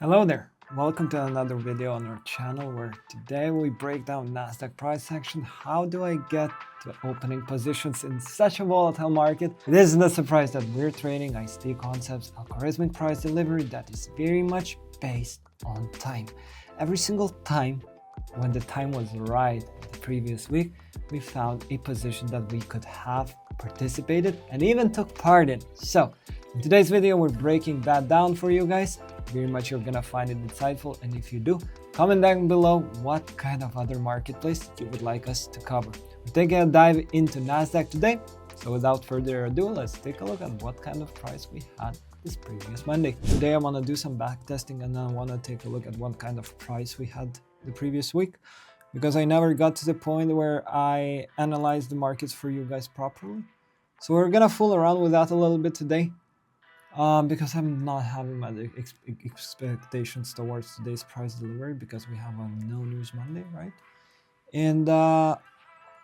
Hello there, welcome to another video on our channel where today we break down NASDAQ price action. How do I get to opening positions in such a volatile market? It isn't a surprise that we're trading ICT concepts, algorithmic price delivery that is very much based on time. Every single time when the time was right the previous week, we found a position that we could have participated and even took part in. So in today's video, we're breaking that down for you guys. Very much you're gonna find it insightful, and if you do, comment down below what kind of other marketplace you would like us to cover. We're taking a dive into NASDAQ today, so without further ado, let's take a look at what kind of price we had this previous Monday. Today I want to do some back testing, and I want to take a look at what kind of price we had the previous week, because I never got to the point where I analyzed the markets for you guys properly. So we're gonna fool around with that a little bit today. Because I'm not having my expectations towards today's price delivery, because we have a no news Monday, right? And I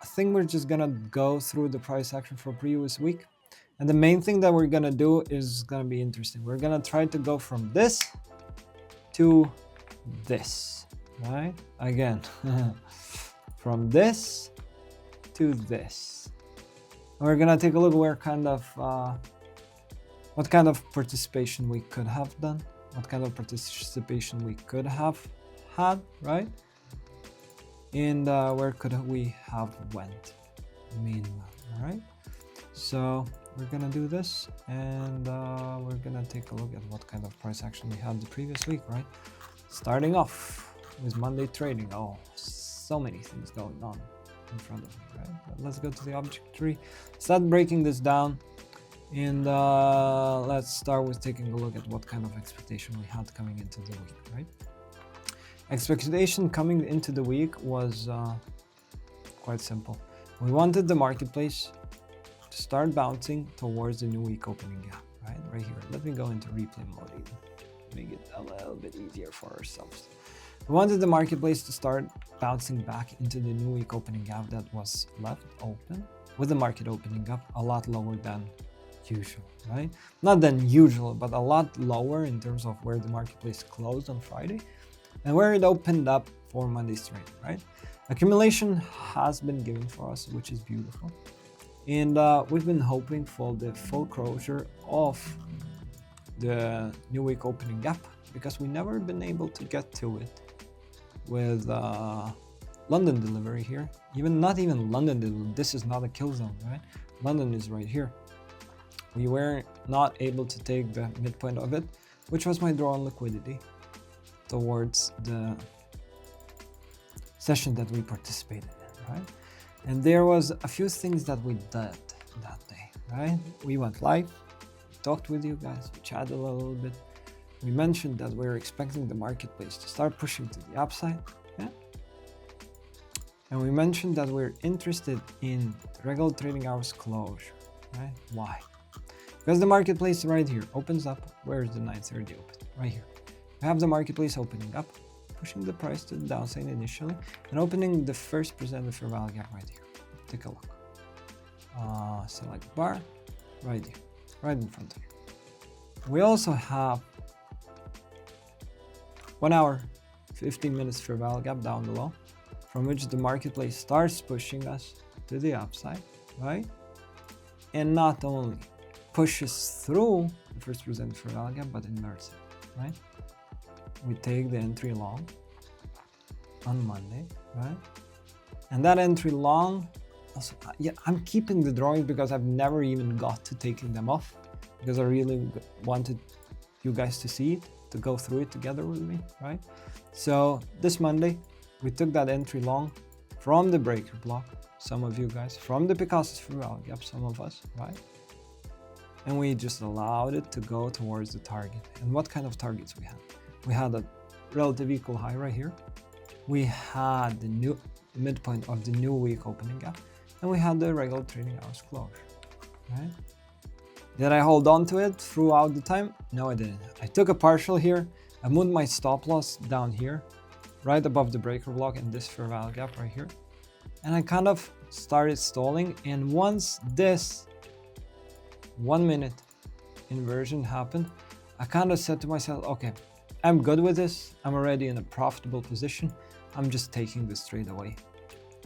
think we're just gonna go through the price action for previous week, and the main thing that we're gonna do is gonna be interesting. We're gonna try to go from this to this, right? Again, from this to this. And we're gonna take a look where what kind of participation we could have done, what kind of participation we could have had, right? And where could we have went meanwhile, all right? So we're gonna do this, and we're gonna take a look at what kind of price action we had the previous week, right? Starting off with Monday trading. Oh, so many things going on in front of me, right? But let's go to the object tree, start breaking this down. And let's start with taking a look at what kind of expectation we had coming into the week, right? Expectation coming into the week was quite simple. We wanted the marketplace to start bouncing towards the new week opening gap, right here. Let me go into replay mode even, make it a little bit easier for ourselves. We wanted the marketplace to start bouncing back into the new week opening gap that was left open, with the market opening up a lot lower than usual, right? Not than usual, but a lot lower in terms of where the marketplace closed on Friday and where it opened up for Monday's trade, right? Accumulation has been given for us, which is beautiful. And we've been hoping for the full closure of the new week opening gap, because we never been able to get to it with London delivery here. Not even London delivery. This is not a kill zone, right? London is right here. We were not able to take the midpoint of it, which was my draw on liquidity towards the session that we participated in, right? And there was a few things that we did that day, right? We went live, talked with you guys, we chatted a little bit. We mentioned that we're expecting the marketplace to start pushing to the upside, yeah? And we mentioned that we're interested in the regular trading hours closure, right? Why? Because the marketplace right here opens up. Where is the 930 open? Right here. We have the marketplace opening up, pushing the price to the downside initially, and opening the first presented fair value gap right here. Take a look. Select bar, right here, right in front of you. We also have 1 hour, 15 minutes fair value gap down below, from which the marketplace starts pushing us to the upside, right? And not only pushes through the first presented fair value gap, but inverts it, right? We take the entry long on Monday, right? And that entry long, also, yeah, I'm keeping the drawings because I've never even got to taking them off, because I really wanted you guys to see it, to go through it together with me, right? So this Monday, we took that entry long from the breaker block, some of you guys, from the Picasso's fair value gap, some of us, right? And we just allowed it to go towards the target. And what kind of targets we had? We had a relative equal high right here. We had the new midpoint of the new week opening gap, and we had the regular trading hours closure, right? Did I hold on to it throughout the time? No, I didn't. I took a partial here. I moved my stop loss down here, right above the breaker block in this fair value gap right here. And I kind of started stalling. And once this 1 minute inversion happened, I kind of said to myself, okay, I'm good with this. I'm already in a profitable position. I'm just taking this trade away,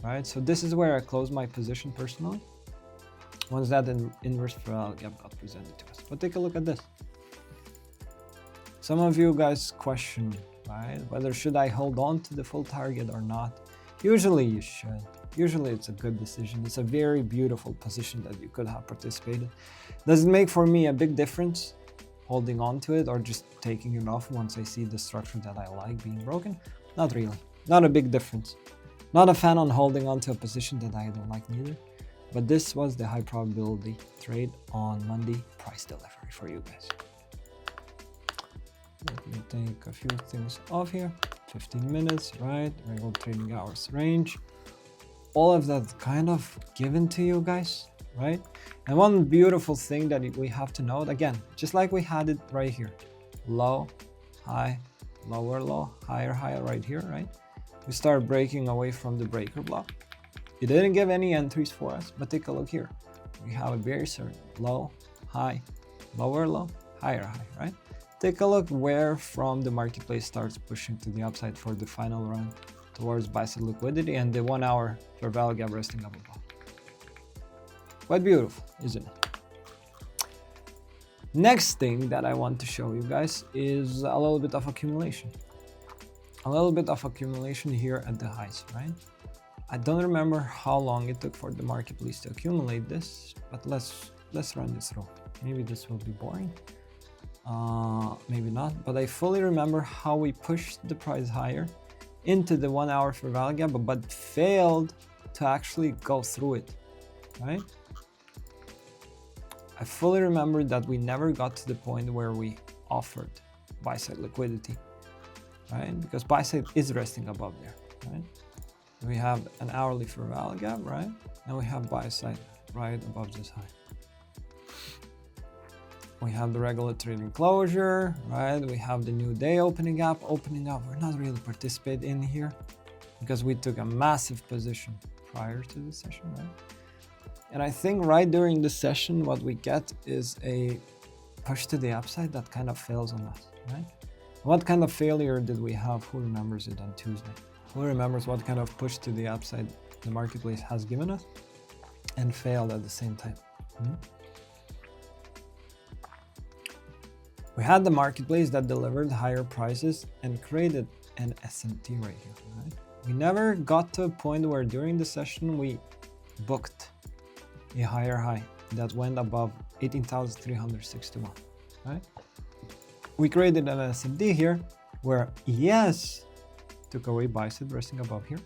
right? So this is where I close my position personally, once that inverse parallel gap got presented to us. But take a look at this. Some of you guys question, right, whether should I hold on to the full target or not. Usually you should. Usually it's a good decision. It's a very beautiful position that you could have participated. Does it make for me a big difference holding on to it or just taking it off once I see the structure that I like being broken? Not really. Not a big difference. Not a fan on holding on to a position that I don't like neither. But this was the high probability trade on Monday price delivery for you guys. Let me take a few things off here. 15 minutes, right? Regular trading hours range. All of that kind of given to you guys, right? And one beautiful thing that we have to note, again, just like we had it right here. Low, high, lower low, higher high right here, right? We start breaking away from the breaker block. It didn't give any entries for us, but take a look here. We have a very certain low, high, lower low, higher high, right? Take a look where from the marketplace starts pushing to the upside for the final run towards buy-side liquidity and the 1 hour fair value gap resting up above. Quite beautiful, isn't it? Next thing that I want to show you guys is a little bit of accumulation. A little bit of accumulation here at the highs, right? I don't remember how long it took for the marketplace to accumulate this, but let's run this through. Maybe this will be boring. Maybe not, but I fully remember how we pushed the price higher into the 1 hour fair value gap, but failed to actually go through it, right? I fully remember that we never got to the point where we offered buy-side liquidity, right? Because buy-side is resting above there, right? We have an hourly fair value gap, right? And we have buy-side right above this high. We have the regular trading closure, right? We have the new day opening up. We're not really participating in here because we took a massive position prior to the session, right? And I think right during the session, what we get is a push to the upside that kind of fails on us, right? What kind of failure did we have? Who remembers it on Tuesday? Who remembers what kind of push to the upside the marketplace has given us and failed at the same time? We had the marketplace that delivered higher prices and created an SMT right here, right? We never got to a point where during the session we booked a higher high that went above 18,361, right? We created an SMT here where yes, took away buy-side resting above here,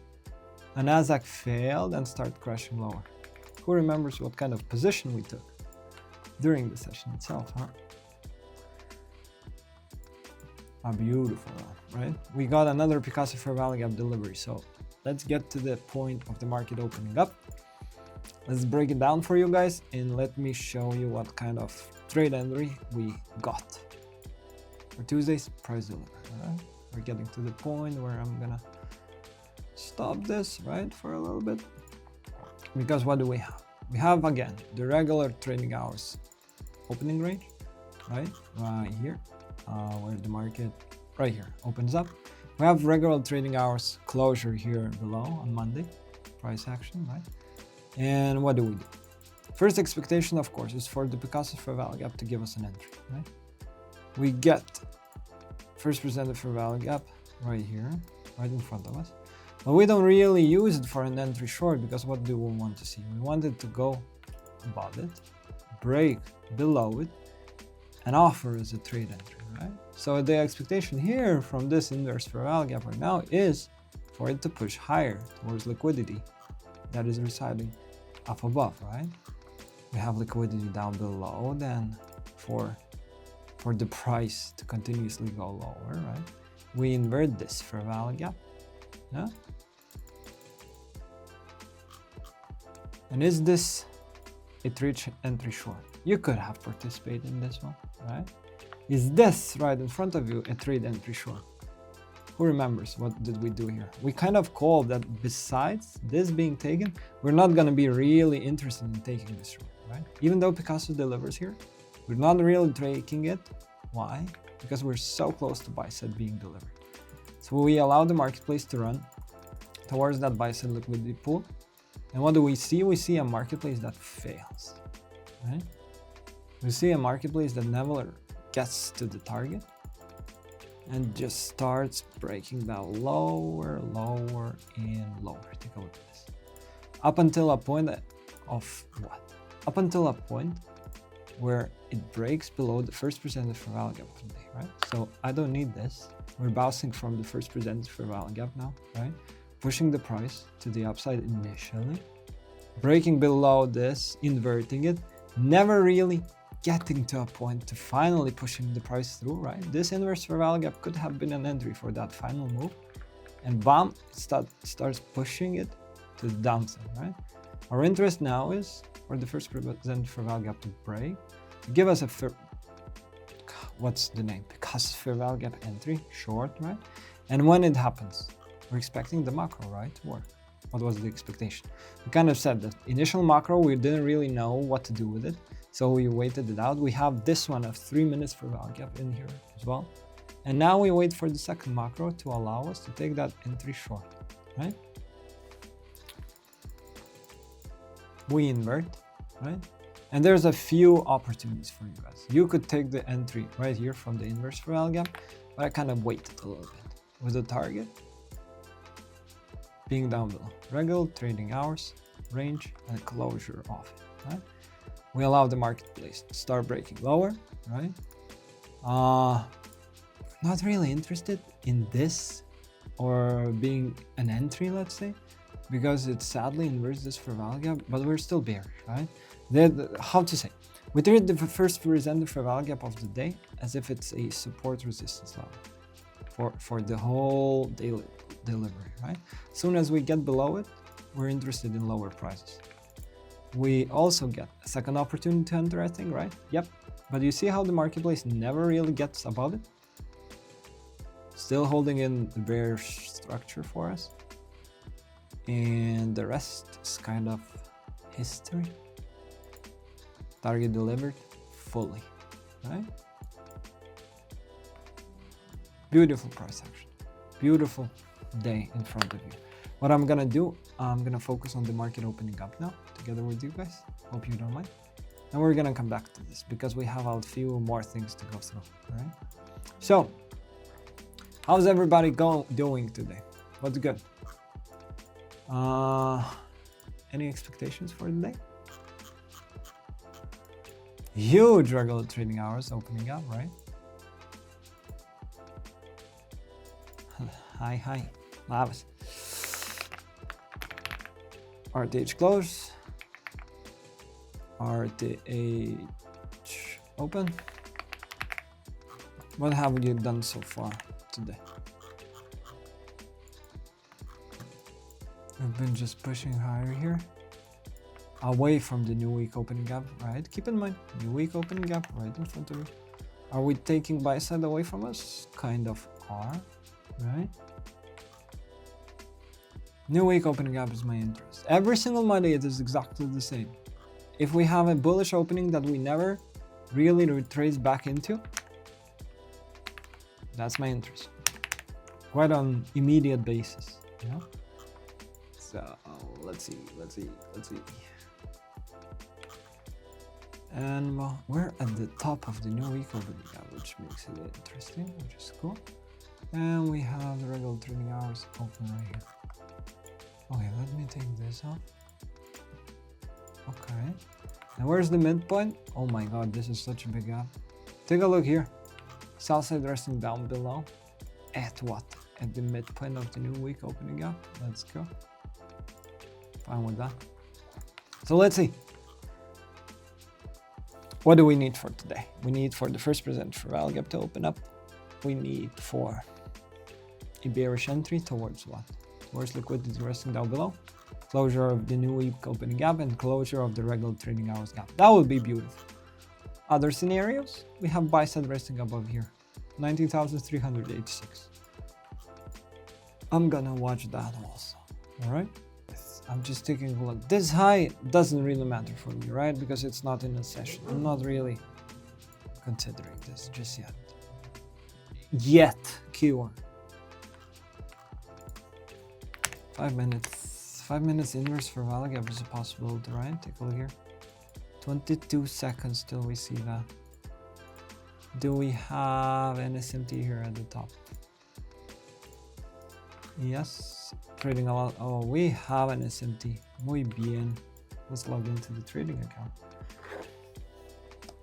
and NASDAQ failed and started crashing lower. Who remembers what kind of position we took during the session itself, huh? A beautiful one, right? We got another Picasso fair value gap delivery. So let's get to the point of the market opening up. Let's break it down for you guys and let me show you what kind of trade entry we got for Tuesday's price delivery. All right? We're getting to the point where I'm gonna stop this right for a little bit, because what do we have? We have again the regular trading hours opening range, right here. Where the market right here opens up. We have regular trading hours closure here below on Monday, price action, right? And what do? First expectation, of course, is for the Picasso fair value gap to give us an entry, right? We get first presented fair value gap right here, right in front of us. But we don't really use it for an entry short because what do we want to see? We want it to go above it, break below it, and offer as a trade entry, right? So the expectation here from this inverse fair value gap right now is for it to push higher towards liquidity that is residing up above, right? We have liquidity down below then for the price to continuously go lower, right? We invert this fair value gap, yeah? And is this a trade entry short? You could have participated in this one, right? Is this right in front of you a trade entry short? Who remembers what did we do here? We kind of called that besides this being taken, we're not going to be really interested in taking this short, right? Even though Picasso delivers here, we're not really taking it. Why? because we're so close to buy side being delivered. So we allow the marketplace to run towards that buy side liquidity pool. And what do we see? We see a marketplace that fails, right? We see a marketplace that never gets to the target and just starts breaking down lower, lower, and lower. Take a look at this. Up until a point of what? Up until a point where it breaks below the first percentage fair value gap of the day, right? So I don't need this. We're bouncing from the first percentage fair value gap now, right? Pushing the price to the upside initially, breaking below this, inverting it, never really getting to a point to finally pushing the price through, right? This inverse fair value gap could have been an entry for that final move, and bam, it starts pushing it to the downside, right? Our interest now is for the first percent fair value gap to break, to give us a what's the name? Because fair value gap entry, short, right? And when it happens, we're expecting the macro, right, to work. What was the expectation? We kind of said that initial macro, we didn't really know what to do with it. So we waited it out. We have this one of 3 minutes fair value gap in here as well. And now we wait for the second macro to allow us to take that entry short, right? We invert, right? And there's a few opportunities for you guys. You could take the entry right here from the inverse fair value gap, but I kind of waited a little bit with the target being down below. Regular trading hours, range, and closure of it, right? We allow the marketplace to start breaking lower, right? Not really interested in this or being an entry, let's say, because it sadly inverts this fair value gap, but we're still bearish, right? How to say? We treat the first presented fair value gap of the day as if it's a support resistance level for the whole daily delivery, right? As soon as we get below it, we're interested in lower prices. We also get a second opportunity to enter, I think, right? Yep. But you see how the marketplace never really gets above it? Still holding in the bearish structure for us. And the rest is kind of history. Target delivered fully, right? Beautiful price action. Beautiful day in front of you. What I'm gonna do, I'm gonna focus on the market opening up now together with you guys. Hope you don't mind. And we're gonna come back to this because we have a few more things to go through, all right? So, how's everybody doing today? What's good? Any expectations for the day? Huge regular trading hours opening up, right? Hi, Lavis. RTH close. RTH open. What have you done so far today? We've been just pushing higher here, away from the new week opening gap, right? Keep in mind, new week opening gap right in front of you. Are we taking buy side away from us? Kind of are, right? New week opening gap is my interest. Every single Monday it is exactly the same. If we have a bullish opening that we never really retrace back into, that's my interest. Quite on immediate basis, you know? So let's see. And well, we're at the top of the new week opening gap, which makes it interesting, which is cool. And we have the regular trading hours open right here. Okay, let me take this off. Okay. And where's the midpoint? Oh my god, this is such a big gap. Take a look here. Sell side resting down below. At what? At the midpoint of the new week opening gap. Let's go. Fine with that. So let's see. What do we need for today? We need for the first present fair value gap to open up. We need for a bearish entry towards what? Towards liquidity resting down below. Closure of the new week opening gap and closure of the regular trading hours gap. That would be beautiful. Other scenarios, we have buy side resting above here. 19,386. I'm gonna watch that also. Alright? I'm just taking a look. This high doesn't really matter for me, right? Because it's not in a session. I'm not really considering this just yet. yet keyword. 5 minutes. 5 minutes inverse for value gap is a possibility, right? Take a look here. 22 seconds till we see that. Do we have an SMT here at the top? Yes, trading a lot. Oh, we have an SMT. Muy bien. Let's log into the trading account.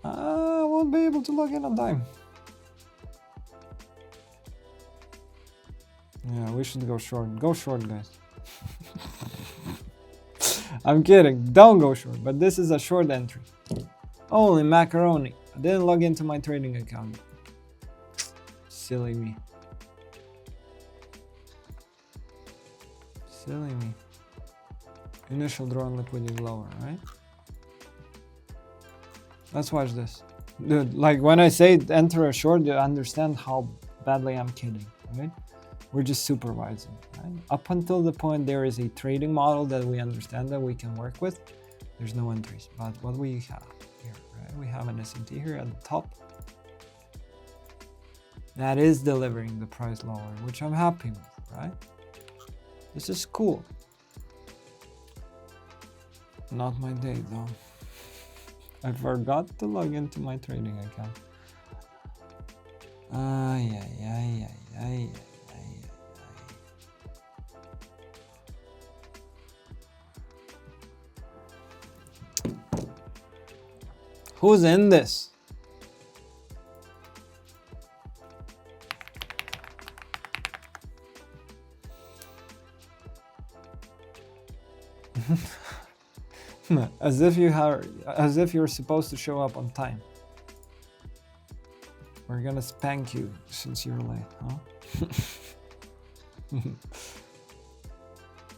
I won't be able to log in on time. Yeah, we should go short. Go short, guys. I'm kidding. Don't go short, but this is a short entry. Holy macaroni. I didn't log into my trading account. Silly me. Silly me. Initial draw and liquidity lower, right? Let's watch this. Dude, like when I say enter a short, you understand how badly I'm kidding, right? We're just supervising, right? Up until the point there is a trading model that we understand that we can work with, there's no entries. But what we have here, right? We have an SMT here at the top. That is delivering the price lower, which I'm happy with, right? This is cool. Not my day though. I forgot to log into my trading account. Ay, ay, ay, ay, ay, ay, ay. Who's in this? As if you're supposed to show up on time. We're gonna spank you since you're late, huh?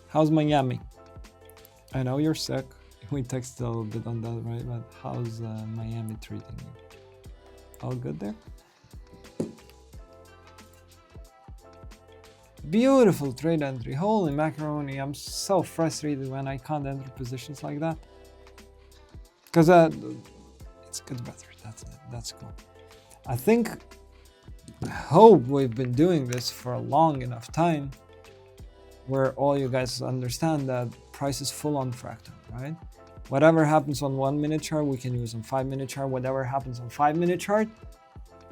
How's Miami? I know you're sick. We texted a little bit on that, right? But how's Miami treating you? All good there? Beautiful trade entry. Holy macaroni. I'm so frustrated when I can't enter positions like that. Because it's good weather. That's cool. I hope we've been doing this for a long enough time where all you guys understand that price is full on fractal, right? Whatever happens on 1 minute chart, we can use on 5 minute chart. Whatever happens on 5 minute chart,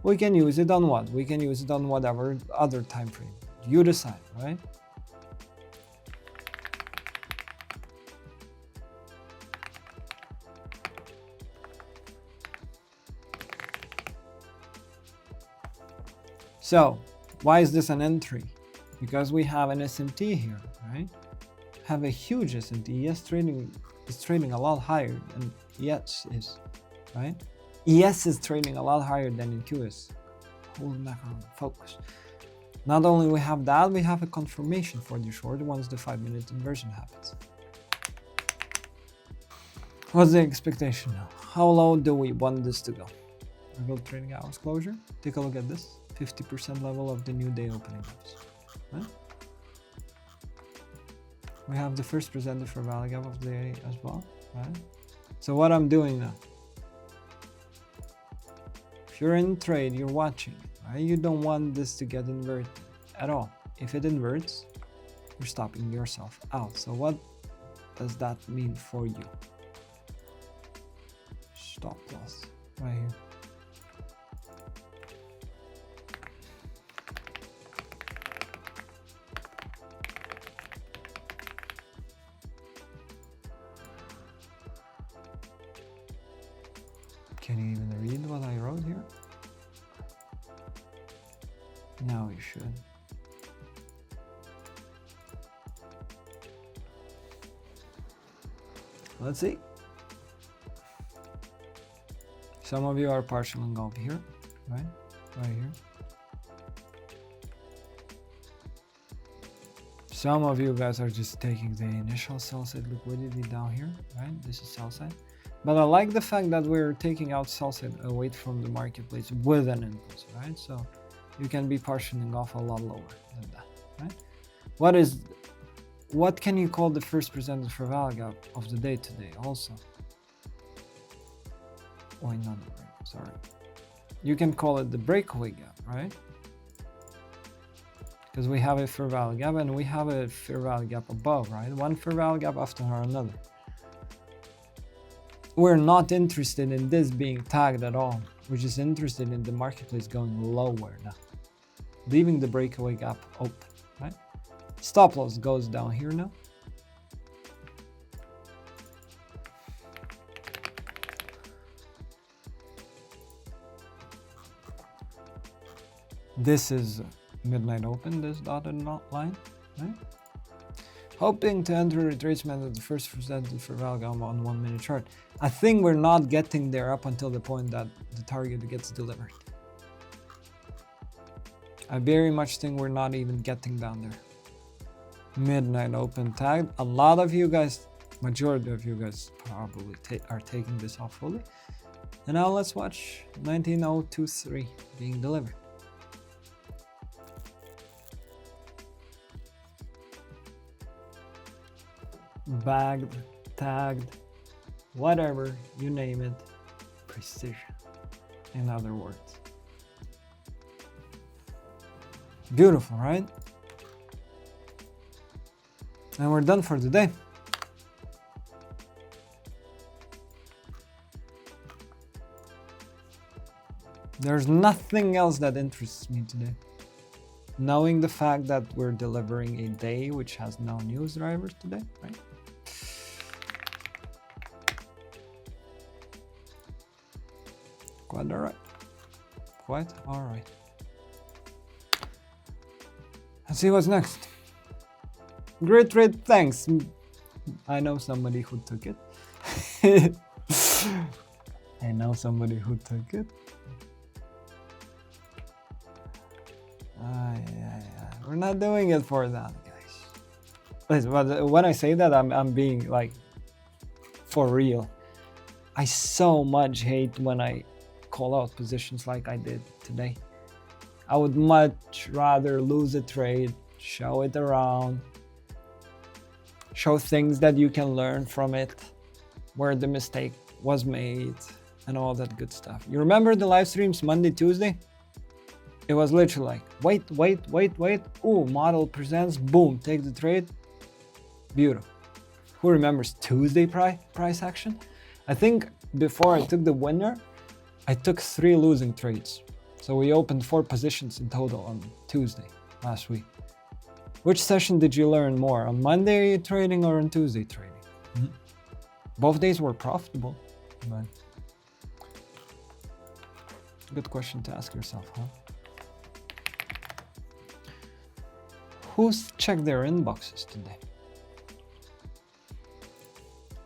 we can use it on what? We can use it on whatever other time frame. You decide, right? So, why is this an entry? Because we have an SMT here, right? Have a huge SMT. Yes, is trading a lot higher than ES is, right? ES is trading a lot higher than in QS. Holy mackerel, focus. Not only we have that, we have a confirmation for the short once the 5 minute inversion happens. What's the expectation now? How low do we want this to go? Regular trading hours closure. Take a look at this. 50% level of the new day opening hours. Right? We have the first presented for value gap of the day as well. Right? So what I'm doing now. If you're in trade, you're watching it. Right? You don't want this to get inverted at all. If it inverts, you're stopping yourself out. So what does that mean for you? Stop loss right here. Can you even read what I wrote here? No, you should. Let's see. Some of you are partial engulfed here, right? Right here. Some of you guys are just taking the initial sell side liquidity down here, right? This is sell side. But I like the fact that we're taking out sell side away from the marketplace with an impulse, right? So you can be partially off a lot lower than that, right? What can you call the first presented for value gap of the day today also? Oh, not the break, sorry. You can call it the breakaway gap, right? because we have a fair value gap and we have a fair value gap above, right? One fair value gap after another. We're not interested in this being tagged at all. We're just interested in the marketplace going lower now, leaving the breakaway gap open, right? Stop loss goes down here now. This is midnight open, this dotted line, right? Hoping to enter retracement at the first percentage for value on 1 minute chart. I think we're not getting there up until the point that the target gets delivered. I very much think we're not even getting down there. Midnight open tagged. A lot of you guys, majority of you guys probably are taking this off fully. And now let's watch 19023 being delivered. Bagged, tagged, whatever, you name it, precision, in other words. Beautiful, right? And we're done for today. There's nothing else that interests me today. Knowing the fact that we're delivering a day which has no news drivers today, right? Quite all right. Quite all right. Let's see what's next. Great trade, thanks. I know somebody who took it. I know somebody who took it. We're not doing it for that, guys. But when I say that, I'm being like for real. I so much hate when I call out positions like I did today. I would much rather lose a trade, show it around, show things that you can learn from it, where the mistake was made, and all that good stuff. You remember the live streams Monday, Tuesday? It was literally like, wait. Ooh, model presents, boom, take the trade. Beautiful. Who remembers Tuesday price action? I think before I took the winner, I took 3 losing trades. So we opened 4 positions in total on Tuesday last week. Which session did you learn more? On Monday trading or on Tuesday trading? Mm-hmm. Both days were profitable, but good question to ask yourself, huh? Who's checked their inboxes today?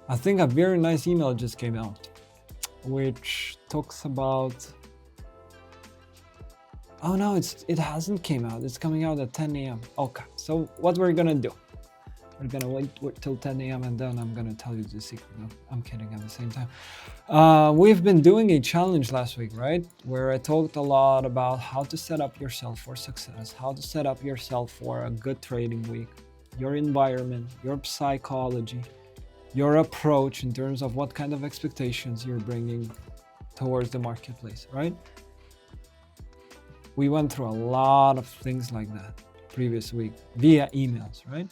I think a very nice email just came out, which talks about. Oh no, it hasn't came out. It's coming out at 10 a.m. Okay, so what we're gonna do? We're gonna wait till 10 a.m. and then I'm gonna tell you the secret. No, I'm kidding at the same time. We've been doing a challenge last week, right? Where I talked a lot about how to set up yourself for success, how to set up yourself for a good trading week, your environment, your psychology, your approach in terms of what kind of expectations you're bringing towards the marketplace, right? We went through a lot of things like that previous week via emails, right?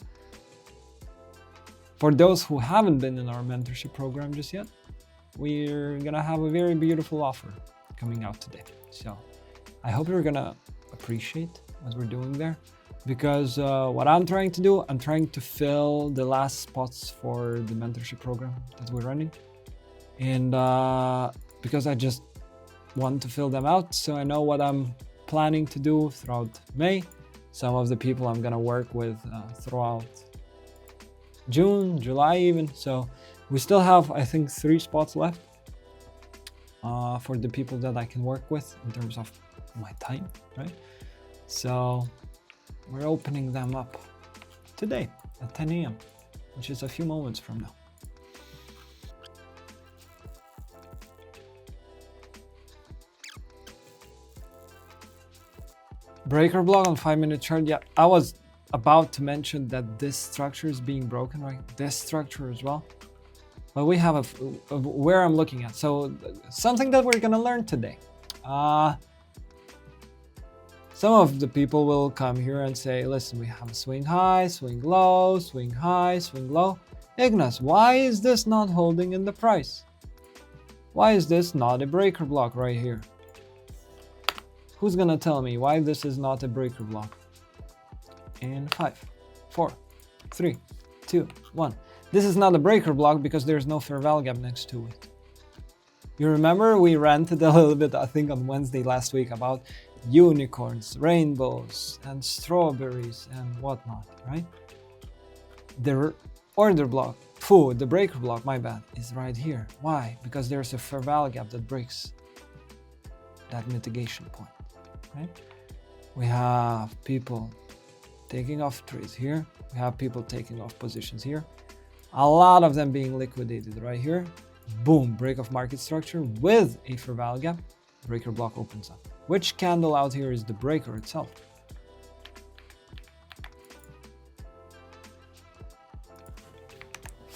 For those who haven't been in our mentorship program just yet, we're gonna have a very beautiful offer coming out today. So I hope you're gonna appreciate what we're doing there, because what I'm trying to do, I'm trying to fill the last spots for the mentorship program that we're running. And because I just want to fill them out, so I know what I'm planning to do throughout May. Some of the people I'm gonna work with throughout June, July even. So we still have, I think, 3 spots left for the people that I can work with in terms of my time, right? So we're opening them up today at 10 a.m., which is a few moments from now. Breaker block on 5-minute chart. Yeah, I was about to mention that this structure is being broken, right? This structure as well. But we have where I'm looking at. So something that we're gonna learn today. Some of the people will come here and say, listen, we have a swing high, swing low, swing high, swing low. Ignas, why is this not holding in the price? Why is this not a breaker block right here? Who's gonna tell me why this is not a breaker block? In 5, 4, 3, 2, 1. This is not a breaker block because there's no fair value gap next to it. You remember we ranted a little bit, I think on Wednesday last week, about unicorns, rainbows, and strawberries and whatnot, right? The order block, the breaker block, my bad, is right here. Why? Because there's a fair value gap that breaks that mitigation point, right? We have people taking off trades here. We have people taking off positions here. A lot of them being liquidated right here. Boom, break of market structure with a fair value gap. Breaker block opens up. Which candle out here is the breaker itself?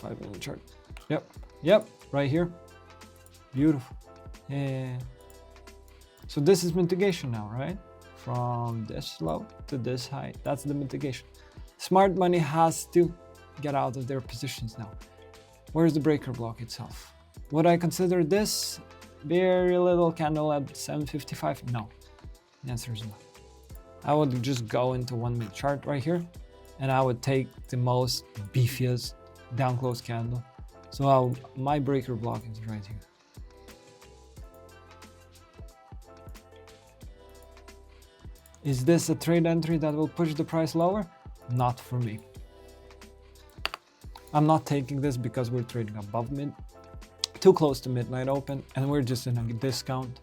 5-minute chart. Yep, right here. Beautiful. Yeah. So this is mitigation now, right? From this low to this high. That's the mitigation. Smart money has to get out of their positions now. Where's the breaker block itself? Would I consider this very little candle at 7.55? No. The answer is no. I would just go into 1-minute chart right here, and I would take the most beefiest down close candle. So my breaker block is right here. Is this a trade entry that will push the price lower? Not for me. I'm not taking this because we're trading above too close to midnight open, and we're just in a discount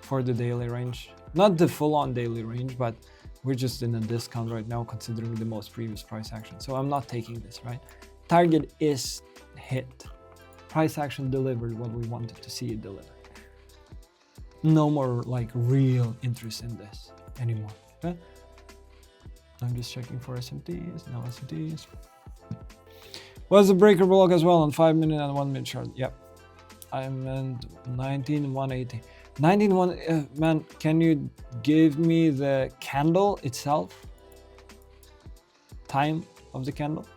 for the daily range. Not the full-on daily range, but we're just in a discount right now considering the most previous price action. So I'm not taking this, right? Target is hit. Price action delivered what we wanted to see it deliver. No more like real interest in this anymore. Okay? I'm just checking for SMTs, no SMTs. Was the breaker block as well on 5-minute and 1-minute chart? Yep. I meant 19,180. 19,1, man, can you give me the candle itself? Time of the candle?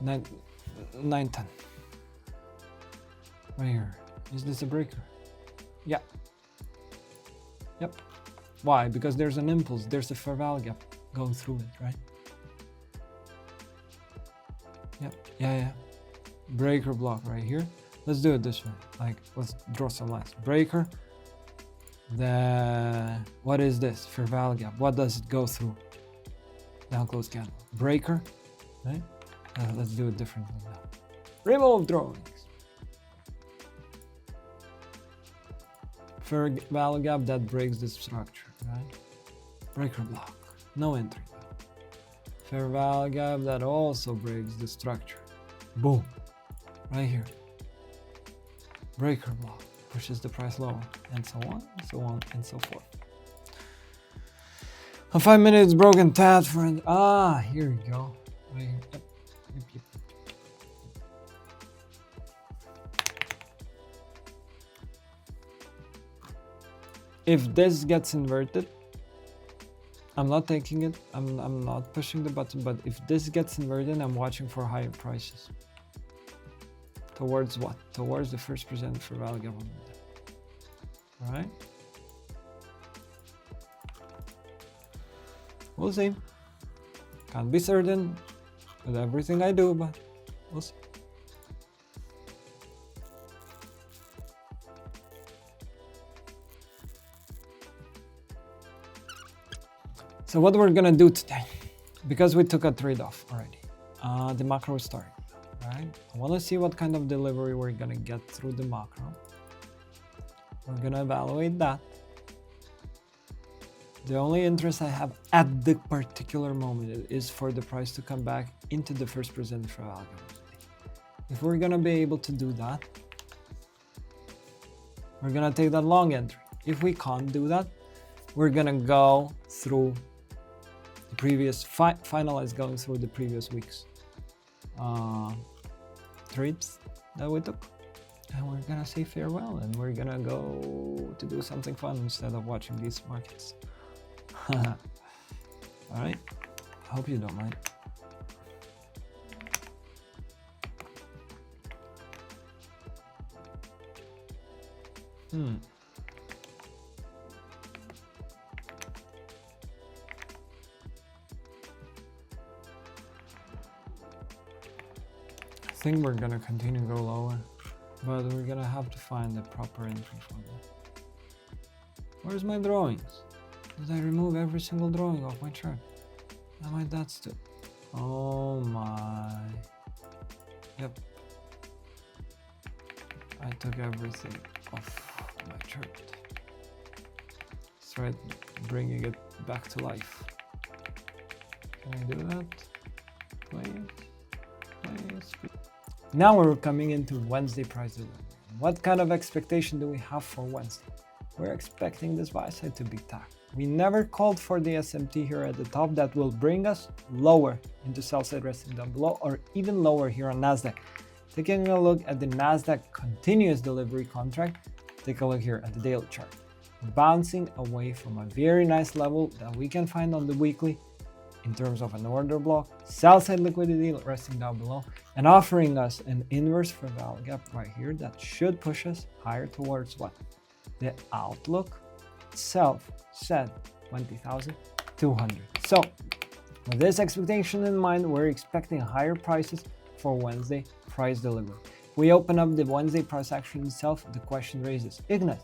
9:10. Right here. Is this a breaker? Yeah. Yep. Why? Because there's an impulse, there's a fair value gap going through it, right? Yep. Yeah. Breaker block right here. Let's do it this way. Like, let's draw some lines. Breaker. What is this? Fair value gap. What does it go through? Down close candle. Breaker. Right? Let's do it differently now. Remove drawings. Fair value gap that breaks the structure, right? Breaker block. No entry. Fair value gap that also breaks the structure. Boom. Right here. Breaker block pushes the price lower, and so on, and so on, and so forth. On 5 minutes, broken tat for an here we go. Right here. Yep. If this gets inverted, I'm not taking it. I'm not pushing the button, but if this gets inverted, I'm watching for higher prices. Towards what? Towards the first percent for value gap. All right. We'll see. Can't be certain with everything I do, but we'll see. So what we're gonna do today, because we took a trade-off already, the macro is starting, right? I wanna see what kind of delivery we're gonna get through the macro. We're gonna evaluate that. The only interest I have at the particular moment is for the price to come back into the first percent for algorithm. If we're gonna be able to do that, we're gonna take that long entry. If we can't do that, we're gonna go through the previous, finalize going through the previous week's trades that we took, And we're gonna say farewell, and we're gonna go to do something fun instead of watching these markets. All right, I hope you don't mind. I think we're gonna continue to go lower, but we're gonna have to find the proper entry for that. Where's my drawings? Did I remove every single drawing off my chart? Am I that stupid? Oh my. Yep. I took everything off my chart. Let's try bringing it back to life. Can I do that? Please? Please? Now we're coming into Wednesday price delivery. What kind of expectation do we have for Wednesday? We're expecting this buy side to be tagged. We never called for the SMT here at the top that will bring us lower into sell side resting down below, or even lower here on NASDAQ. Taking a look at the NASDAQ continuous delivery contract, take a look here at the daily chart. Bouncing away from a very nice level that we can find on the weekly in terms of an order block, sell side liquidity resting down below, and offering us an inverse fair value gap right here that should push us higher towards what? The outlook itself said 20,200. So with this expectation in mind, we're expecting higher prices for Wednesday price delivery. We open up the Wednesday price action itself, the question raises, Ignas,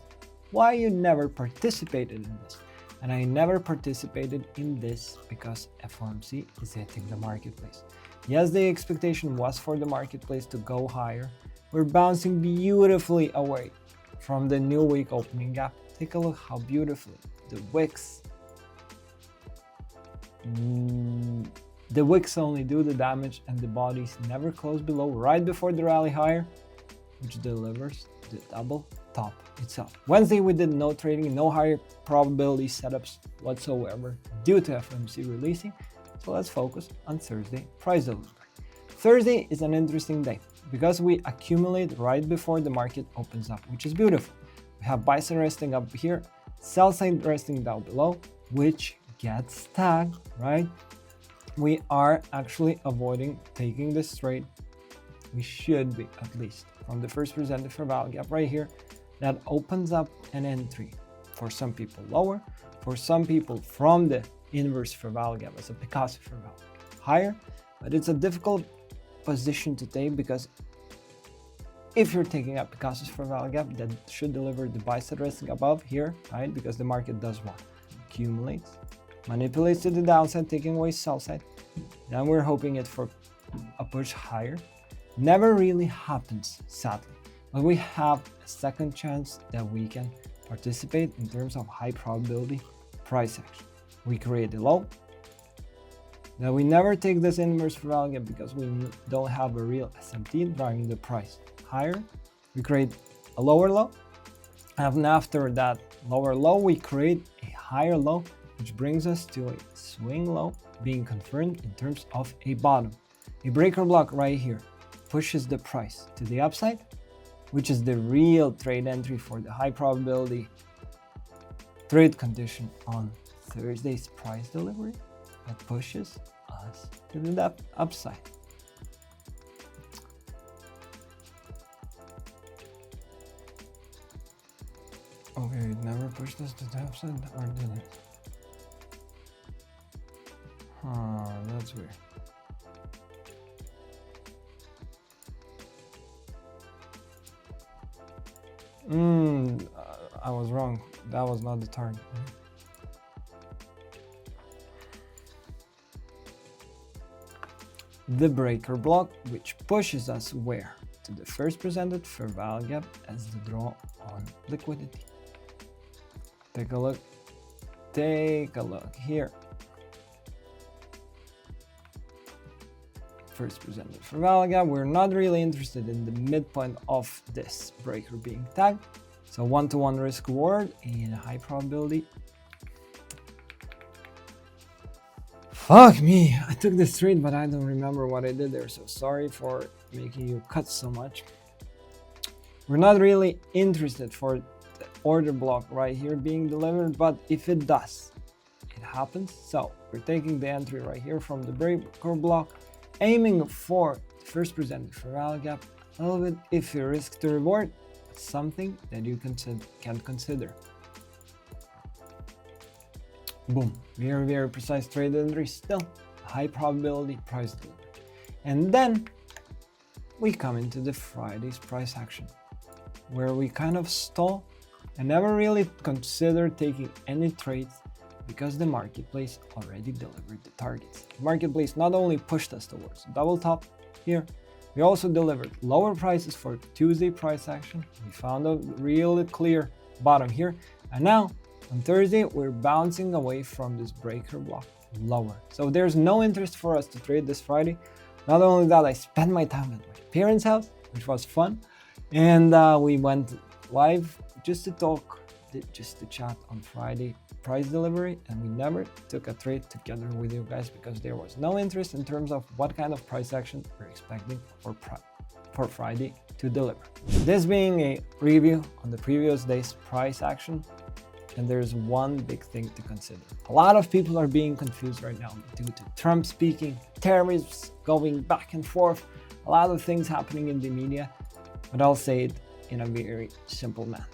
why you never participated in this? And I never participated in this because FOMC is hitting the marketplace. Yes, the expectation was for the marketplace to go higher. We're bouncing beautifully away from the new week opening gap. Take a look how beautifully the wicks only do the damage, and the bodies never close below right before the rally higher, which delivers the double top itself. Wednesday we did no trading, no higher probability setups whatsoever due to FOMC releasing. So let's focus on Thursday price delivery. Thursday is an interesting day because we accumulate right before the market opens up, which is beautiful. We have buy side resting up here, sell side resting down below, which gets tagged, right? We are actually avoiding taking this trade. We should be, at least from the first presented fair value gap right here, that opens up an entry for some people lower, for some people from the inverse fair value gap as a Picasso fair value higher. But it's a difficult position to take because if you're taking up Picasso's fair value gap, that should deliver the buy side resting above here, right? Because the market does what? Accumulates, manipulates to the downside, taking away sell side. Then we're hoping it for a push higher. Never really happens, sadly. But we have a second chance that we can participate in terms of high probability price action. We create a low. Now we never take this inverse fair value gap because we don't have a real SMT driving the price higher. We create a lower low, and after that lower low we create a higher low, which brings us to a swing low being confirmed in terms of a bottom. A breaker block right here pushes the price to the upside, which is the real trade entry for the high probability trade condition on Thursday's price delivery that pushes us to the upside. Okay, it never pushed us to the upside, or did it? That's weird. I was wrong. That was not the target. The breaker block, which pushes us where? To the first presented fair value gap as the draw on liquidity. Take a look. Take a look here. First presented fair value gap. We're not really interested in the midpoint of this breaker being tagged. So 1-to-1 risk reward and high probability. Fuck me, I took this trade, but I don't remember what I did there. So sorry for making you cut so much. We're not really interested for the order block right here being delivered, but if it does, it happens. So we're taking the entry right here from the breaker block, aiming for the first presented fair gap, a little bit iffy risk to reward, but something that you can consider. Boom, very precise trade entry, still high probability price delivery. And then we come into the Friday's price action, where we kind of stall and never really consider taking any trades because the marketplace already delivered the targets. The marketplace not only pushed us towards double top here, we also delivered lower prices for Tuesday price action. We found a really clear bottom here, and now on Thursday we're bouncing away from this breaker block lower. So there's no interest for us to trade this Friday. Not only that, I spent my time at my parents' house, which was fun, and we went live just to talk, just to chat on Friday price delivery, and we never took a trade together with you guys because there was no interest in terms of what kind of price action we're expecting for Friday to deliver. This being a review on the previous day's price action, and there's one big thing to consider. A lot of people are being confused right now due to Trump speaking, tariffs going back and forth, a lot of things happening in the media, but I'll say it in a very simple manner.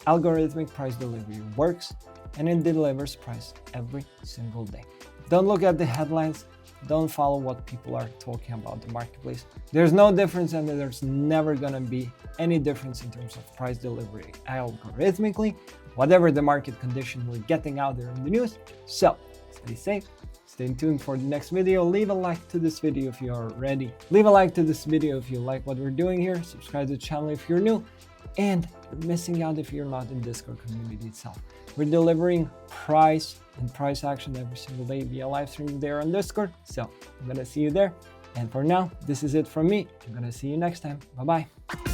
Algorithmic price delivery works, and it delivers price every single day. Don't look at the headlines, don't follow what people are talking about the marketplace. There's no difference, and there's never gonna be any difference in terms of price delivery algorithmically, whatever the market condition we're getting out there in the news. So stay safe, stay tuned for the next video. Leave a like to this video if you are ready. Leave a like to this video if you like what we're doing here. Subscribe to the channel if you're new, and you're missing out if you're not in Discord community itself. We're delivering price and price action every single day via live streams there on Discord. So I'm gonna see you there. And for now, this is it from me. I'm gonna see you next time. Bye bye.